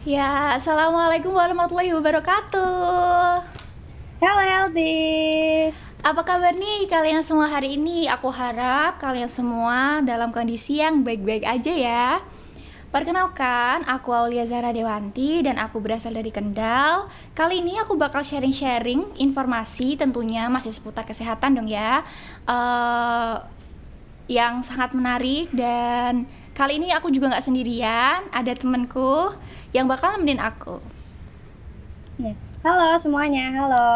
Ya, assalamualaikum warahmatullahi wabarakatuh. Halo Heldi. Apa kabar nih kalian semua hari ini? Aku harap kalian semua dalam kondisi yang baik-baik aja ya. Perkenalkan, aku Aulia Zara Dewanti dan aku berasal dari Kendal. Kali ini aku bakal sharing-sharing informasi tentunya masih seputar kesehatan dong ya. Eh, yang sangat menarik dan kali ini aku juga nggak sendirian, ada temanku yang bakal nemenin aku. Ya. Halo semuanya, halo.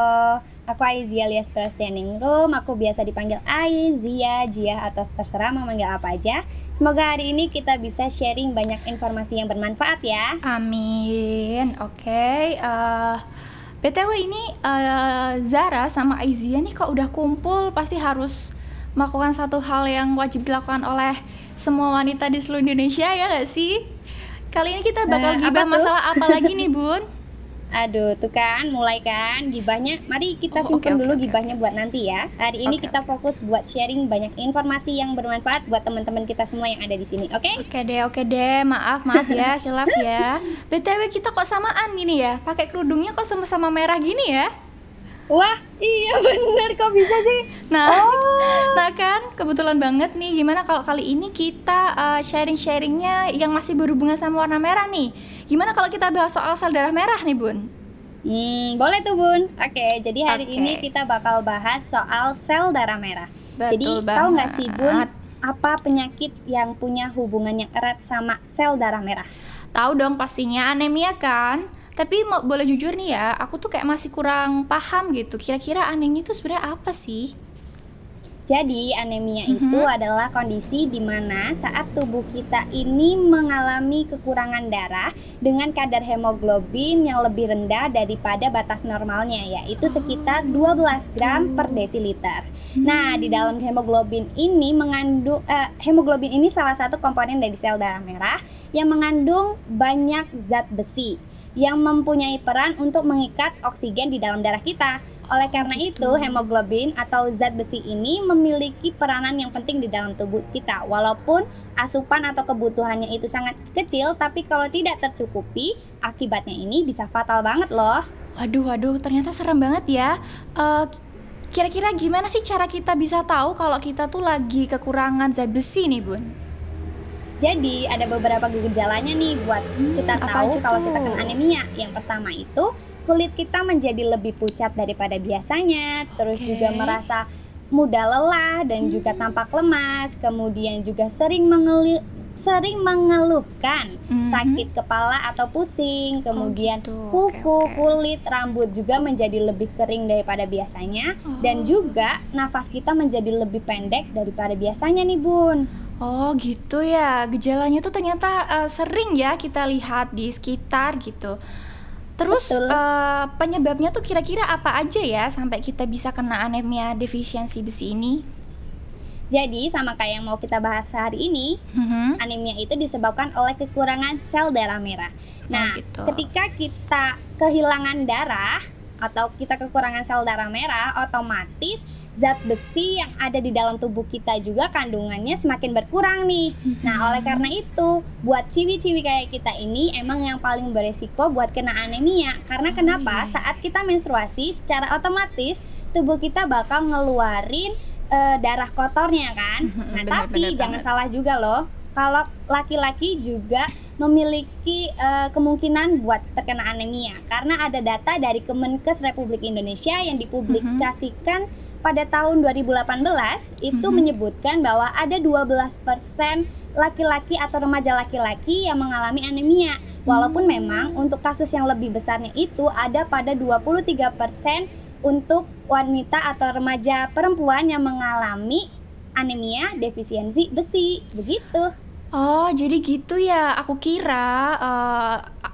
Aku Aizia alias Standing Room. Aku biasa dipanggil Aiz, Zia, Jia, atau terserah mau manggil apa aja. Semoga hari ini kita bisa sharing banyak informasi yang bermanfaat ya. Amin. Oke. BTW ini Zara sama Aizia nih kok udah kumpul pasti harus melakukan satu hal yang wajib dilakukan oleh semua wanita di seluruh Indonesia ya gak sih? Kali ini kita bakal Apa gibah tuh? masalah apa lagi nih Bun? Aduh, tuh kan, mulai kan gibahnya. Mari kita Oh, oke, simpen oke, dulu oke, gibahnya oke. buat nanti ya. Hari ini Oke, kita oke. fokus buat sharing banyak informasi yang bermanfaat buat teman-teman kita semua yang ada di sini, oke? Oke deh, maaf ya, hilaf ya. BTW kita kok samaan gini ya? Pakai kerudungnya kok sama-sama merah gini ya? Wah, iya bener, kok bisa sih? Nah, Oh, nah kan kebetulan banget nih. Gimana kalau kali ini kita sharing-sharingnya yang masih berhubungan sama warna merah nih? Gimana kalau kita bahas soal sel darah merah nih Bun? Boleh tuh Bun. Oke, jadi hari Oke, ini kita bakal bahas soal sel darah merah. betul Jadi, tahu nggak sih Bun, banget. apa penyakit yang punya hubungan yang erat sama sel darah merah? Tahu dong pastinya anemia kan? Tapi mau boleh jujur nih ya, aku tuh kayak masih kurang paham gitu. Kira-kira anemia itu sebenarnya apa sih? Jadi, anemia itu Mhm. adalah kondisi di mana saat tubuh kita ini mengalami kekurangan darah dengan kadar hemoglobin yang lebih rendah daripada batas normalnya, yaitu sekitar Oh, 12 gram per gitu. desiliter. Nah, di Hmm. dalam hemoglobin ini hemoglobin ini salah satu komponen dari sel darah merah yang mengandung banyak zat besi yang mempunyai peran untuk mengikat oksigen di dalam darah kita. Oleh Oh, karena gitu. itu, hemoglobin atau zat besi ini memiliki peranan yang penting di dalam tubuh kita. Walaupun asupan atau kebutuhannya itu sangat kecil, tapi kalau tidak tercukupi, akibatnya ini bisa fatal banget loh. Waduh, ternyata serem banget ya. Eh, Kira-kira gimana sih cara kita bisa tahu kalau kita tuh lagi kekurangan zat besi nih, Bun? Jadi, ada beberapa gejalanya nih buat kita Apa tahu aja kalau kita kena tuh? anemia. Yang pertama itu, kulit kita menjadi lebih pucat daripada biasanya, terus juga Oke. merasa mudah lelah dan juga Hmm. tampak lemas, kemudian juga sering mengeluhkan Mhm. sakit kepala atau pusing, Oh, kemudian gitu. Oke, kuku, oke. kulit, rambut juga menjadi lebih kering daripada biasanya, dan Oh. juga nafas kita menjadi lebih pendek daripada biasanya nih Bun. Oh, gitu ya. Gejalanya tuh ternyata sering ya kita lihat di sekitar gitu. Terus Betul. penyebabnya tuh kira-kira apa aja ya sampai kita bisa kena anemia defisiensi besi ini? Jadi sama kayak yang mau kita bahas hari ini, Mhm. anemia itu disebabkan oleh kekurangan sel darah merah. Oh, Nah, gitu. ketika kita kehilangan darah atau kita kekurangan sel darah merah, otomatis zat besi yang ada di dalam tubuh kita juga kandungannya semakin berkurang nih. Nah, oleh karena Mhm. itu, buat ciwi-ciwi kayak kita ini emang yang paling beresiko buat kena anemia. Karena Oh, kenapa? iya, iya. Saat kita menstruasi, secara otomatis tubuh kita bakal ngeluarin darah kotornya kan. Nah, Bener-bener tapi jangan banget. salah juga loh. Kalau laki-laki juga memiliki kemungkinan buat terkena anemia karena ada data dari Kemenkes Republik Indonesia yang Mhm. dipublikasikan pada tahun 2018 itu Mhm. menyebutkan bahwa ada 12% laki-laki atau remaja laki-laki yang mengalami anemia. Walaupun memang Hmm. untuk kasus yang lebih besarnya itu ada pada 23% untuk wanita atau remaja perempuan yang mengalami anemia defisiensi besi. Begitu. Oh, jadi gitu ya. Aku kira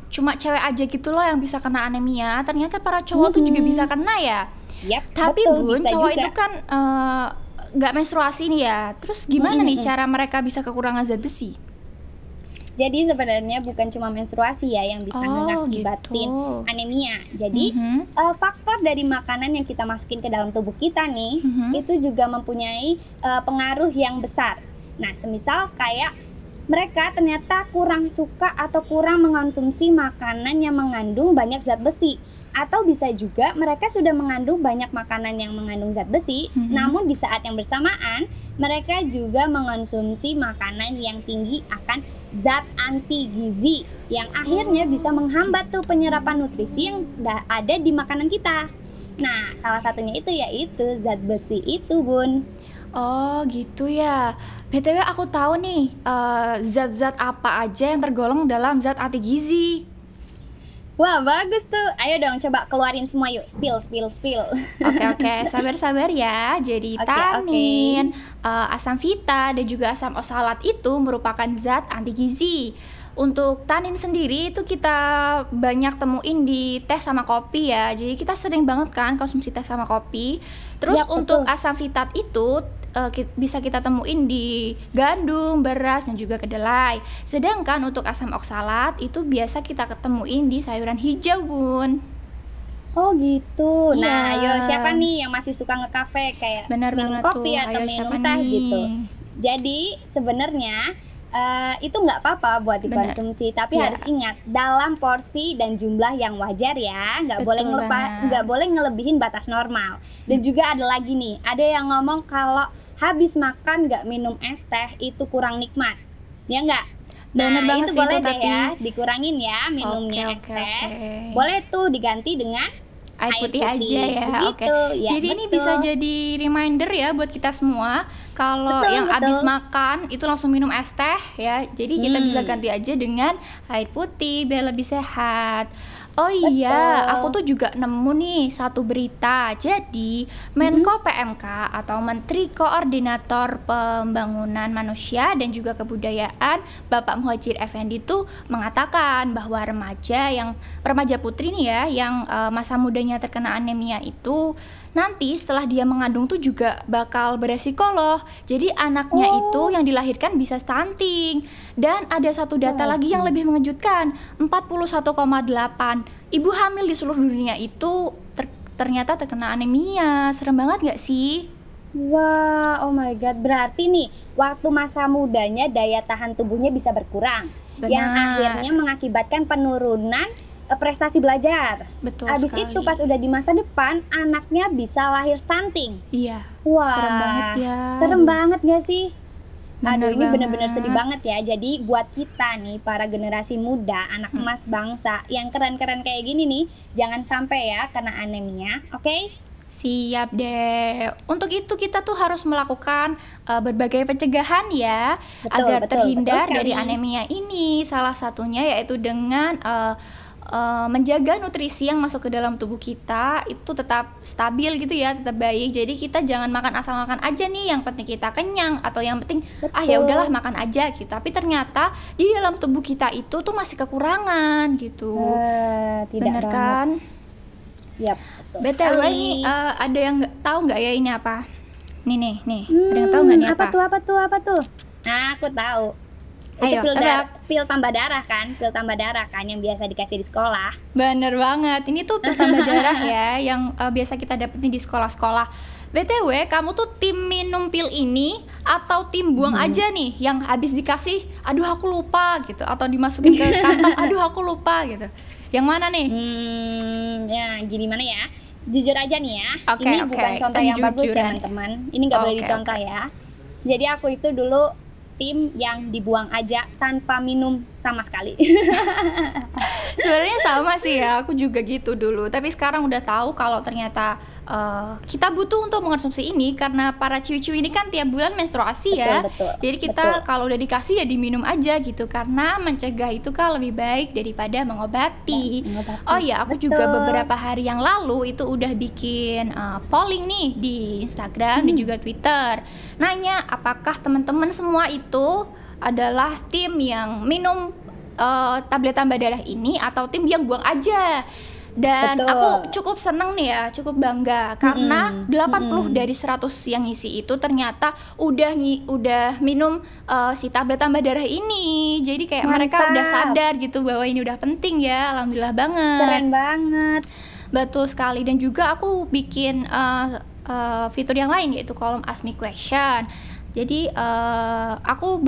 cuma cewek aja gitu loh yang bisa kena anemia. Ternyata para cowok tuh juga bisa Mhm. kena ya. Yap, Tapi betul Bun, bisa cowok juga. itu kan nggak menstruasi nih ya. Terus gimana nih Mm-mm-mm. cara mereka bisa kekurangan zat besi? Jadi sebenarnya bukan cuma menstruasi ya yang bisa Oh, gitu. mengakibatin anemia. Jadi Mhm. faktor dari makanan yang kita masukin ke dalam tubuh kita nih Mhm. itu juga mempunyai pengaruh yang besar. Nah, semisal kayak mereka ternyata kurang suka atau kurang mengonsumsi makanan yang mengandung banyak zat besi. Atau bisa juga mereka sudah mengandung banyak makanan yang mengandung zat besi, namun di saat yang bersamaan mereka juga mengonsumsi makanan yang tinggi akan zat anti gizi yang akhirnya bisa menghambat tuh penyerapan nutrisi yang ada di makanan kita. Nah, salah satunya itu yaitu zat besi itu, Bun. Oh gitu ya. BTW aku tahu nih zat-zat apa aja yang tergolong dalam zat anti gizi. Wah, bagus tuh. Ayo dong coba keluarin semua yuk. Spill. Oke, sabar-sabar ya. Jadi Oke, tanin, asam vita dan juga asam oksalat itu merupakan zat anti gizi. Untuk tanin sendiri itu kita banyak temuin di teh sama kopi ya. Jadi kita sering banget kan konsumsi teh sama kopi. Terus Yap, untuk betul. asam fitat itu bisa kita temuin di gandum, beras dan juga kedelai. Sedangkan untuk asam oksalat itu biasa kita ketemuin di sayuran hijau, Bun. Oh gitu. Iya. Nah, ayo siapa nih yang masih suka nge-cafe kayak Benar minum banget kopi tuh. atau Ayo minum siapa teh nih? gitu. Jadi sebenarnya itu nggak apa-apa buat Benar. dikonsumsi, tapi Iya. harus ingat dalam porsi dan jumlah yang wajar ya, nggak Betul banget. nggak boleh ngelebihin batas normal. Dan juga ada lagi nih, ada yang ngomong kalau habis makan nggak minum es teh itu kurang nikmat, ya nggak? Bener Nah, banget itu sih boleh itu, deh tapi ya, dikurangin ya minumnya es Oke. teh. Boleh tuh diganti dengan Air putih air aja ya. Oke. Begitu, ya, Jadi ini betul. bisa jadi reminder ya buat kita semua kalau Betul, yang betul. habis makan itu langsung minum es teh ya. Jadi kita bisa Hmm. ganti aja dengan air putih biar lebih sehat. Oh iya, Betul. aku tuh juga nemu nih satu berita. Jadi, Menko PMK atau Menteri Koordinator Pembangunan Manusia dan juga Kebudayaan, Bapak Muhadjir Effendi tuh mengatakan bahwa remaja putri nih ya yang masa mudanya terkena anemia itu nanti setelah dia mengandung tuh juga bakal beresiko loh. Jadi anaknya itu yang dilahirkan bisa stunting. Dan ada satu data lagi yang lebih mengejutkan, 41,8 ibu hamil di seluruh dunia itu ternyata terkena anemia. Serem banget gak sih? Wah, oh my god. Berarti nih, waktu masa mudanya daya tahan tubuhnya bisa berkurang. Yang Benar. akhirnya mengakibatkan penurunan prestasi belajar. Betul Habis sekali. itu pas udah di masa depan, anaknya bisa lahir stunting. Iya. Wah, Serem banget ya. Serem Aduh. banget gak sih? Bener Aduh, ini bener-bener banget. sedih banget ya. Jadi buat kita nih, para generasi muda, anak emas bangsa, yang keren-keren kayak gini nih, jangan sampai ya kena anemia, oke? Siap deh. Untuk itu kita tuh harus melakukan berbagai pencegahan ya agar betul terhindar sekali. dari anemia ini. Salah satunya yaitu dengan menjaga nutrisi yang masuk ke dalam tubuh kita itu tetap stabil gitu ya, tetap baik. Jadi kita jangan makan asal makan aja nih, yang penting kita kenyang atau yang penting ya udahlah makan aja gitu. Tapi ternyata di dalam tubuh kita itu tuh masih kekurangan gitu. Tidak Bener banget. kan? Yap, betul BTW sekali. ini ada yang tahu nggak ya ini apa? Nih. Ada yang tahu nggak nih apa? Apa tuh? Nah, aku tahu. Ayo, Itu tebak. pil tambah darah kan? Pil tambah darah kan yang biasa dikasih di sekolah. Bener banget. Ini tuh pil tambah darah ya yang biasa kita dapetin di sekolah-sekolah. BTW, kamu tuh tim minum pil ini atau tim buang aja nih yang habis dikasih, aduh aku lupa gitu, atau dimasukin ke kantong, aduh aku lupa gitu. Yang mana nih? Ya gini mana ya? Jujur aja nih ya. Oke, ini oke. bukan contoh yang bagus Kejujuran. teman-teman. Ini nggak boleh Oke, dicontoh oke. ya. Jadi aku itu dulu tim yang dibuang aja tanpa minum sama sekali. Sebenarnya sama sih ya, aku juga gitu dulu. Tapi sekarang udah tahu kalau ternyata kita butuh untuk mengkonsumsi ini karena para ciwi-ciwi ini kan tiap bulan menstruasi ya. Betul, Jadi kita betul. kalau udah dikasih ya diminum aja gitu karena mencegah itu kan lebih baik daripada mengobati. Mengobati. Oh ya, aku Betul. juga beberapa hari yang lalu itu udah bikin polling nih di Instagram dan juga Twitter. Nanya apakah teman-teman semua itu adalah tim yang minum tablet tambah darah ini atau tim yang buang aja. Dan Betul. aku cukup seneng nih ya, cukup bangga karena 80 dari 100 yang ngisi itu ternyata udah minum si tablet tambah darah ini. Jadi kayak mereka udah Mantap. sadar gitu bahwa ini udah penting ya. Alhamdulillah banget. Keren banget. Betul sekali. Dan juga aku bikin fitur yang lain yaitu kolom Ask Me Question. Jadi aku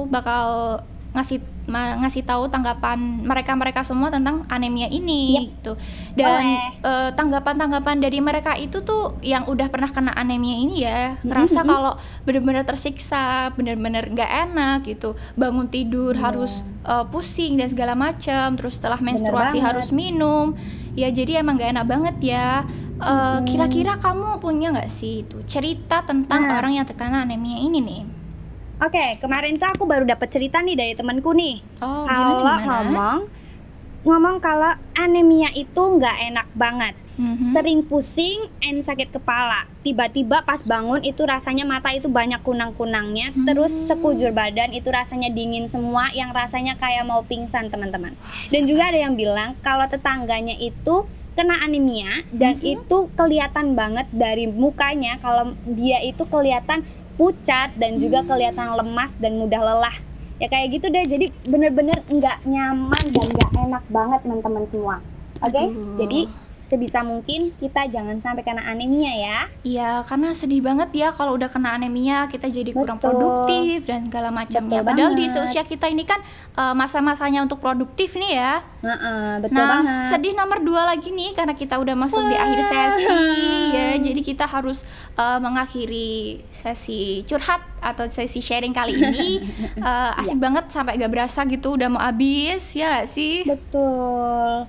bakal ngasih tahu tanggapan mereka semua tentang anemia ini Yap. gitu. Dan Boleh. tanggapan dari mereka itu tuh yang udah pernah kena anemia ini ya, ngerasa kalau benar-benar tersiksa, benar-benar nggak enak gitu. Bangun tidur harus pusing dan segala macam, terus setelah menstruasi banget. harus minum. Ya jadi emang nggak enak banget ya. Kira-kira kamu punya nggak sih itu cerita tentang orang yang terkena anemia ini nih? Oke, kemarin tuh aku baru dapat cerita nih dari temanku nih. Oh, Kalau gimana? ngomong kalau anemia itu nggak enak banget. Mhm. Sering pusing and sakit kepala. Tiba-tiba pas bangun itu rasanya mata itu banyak kunang-kunangnya. Terus sekujur badan itu rasanya dingin semua, yang rasanya kayak mau pingsan, teman-teman. Dan juga ada yang bilang kalau tetangganya itu kena anemia dan itu kelihatan banget dari mukanya, kalau dia itu kelihatan pucat dan juga kelihatan lemas dan mudah lelah. Ya kayak gitu deh, jadi bener-bener nggak nyaman dan nggak enak banget teman-teman semua. Oke, jadi sebisa mungkin kita jangan sampai kena anemia ya. Iya, karena sedih banget ya kalau udah kena anemia, kita jadi kurang Betul. produktif dan segala macamnya. Betul Padahal di banget. seusia kita ini kan masa-masanya untuk produktif nih ya. Betul Nah, banget. sedih nomor 2 lagi nih karena kita udah masuk di akhir sesi ya. Jadi kita harus mengakhiri sesi curhat atau sesi sharing kali ini. Asik banget sampai gak berasa gitu udah mau habis, ya gak sih? Betul.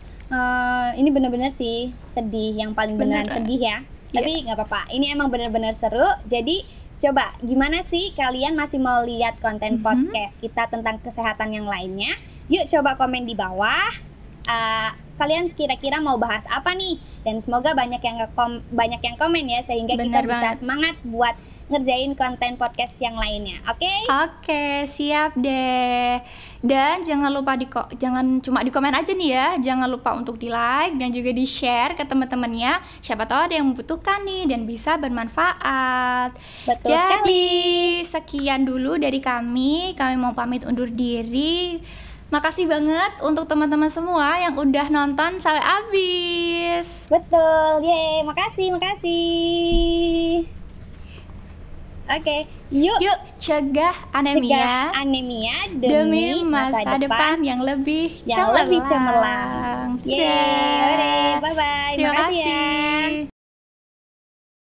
Ini bener-bener sih sedih, yang paling beneran Beneran. sedih ya. Tapi nggak apa-apa, ini emang bener-bener seru. Jadi coba gimana sih kalian masih mau lihat konten podcast kita tentang kesehatan yang lainnya? Yuk coba komen di bawah. Kalian kira-kira mau bahas apa nih? Dan semoga banyak yang komen ya, sehingga kita Bener bisa banget. semangat buat ngerjain konten podcast yang lainnya. Oke? Oke, siap deh. Dan jangan lupa jangan cuma di komen aja nih ya. Jangan lupa untuk di-like dan juga di-share ke teman-temannya. Siapa tahu ada yang membutuhkan nih dan bisa bermanfaat. Betul Jadi, sekali. sekian dulu dari kami. Kami mau pamit undur diri. Makasih banget untuk teman-teman semua yang udah nonton sampai habis. Betul, yeay, makasih. Oke, yuk cegah anemia anemia demi masa depan yang lebih cemerlang. Yeay, bye-bye. Terima Makasih ya. kasih.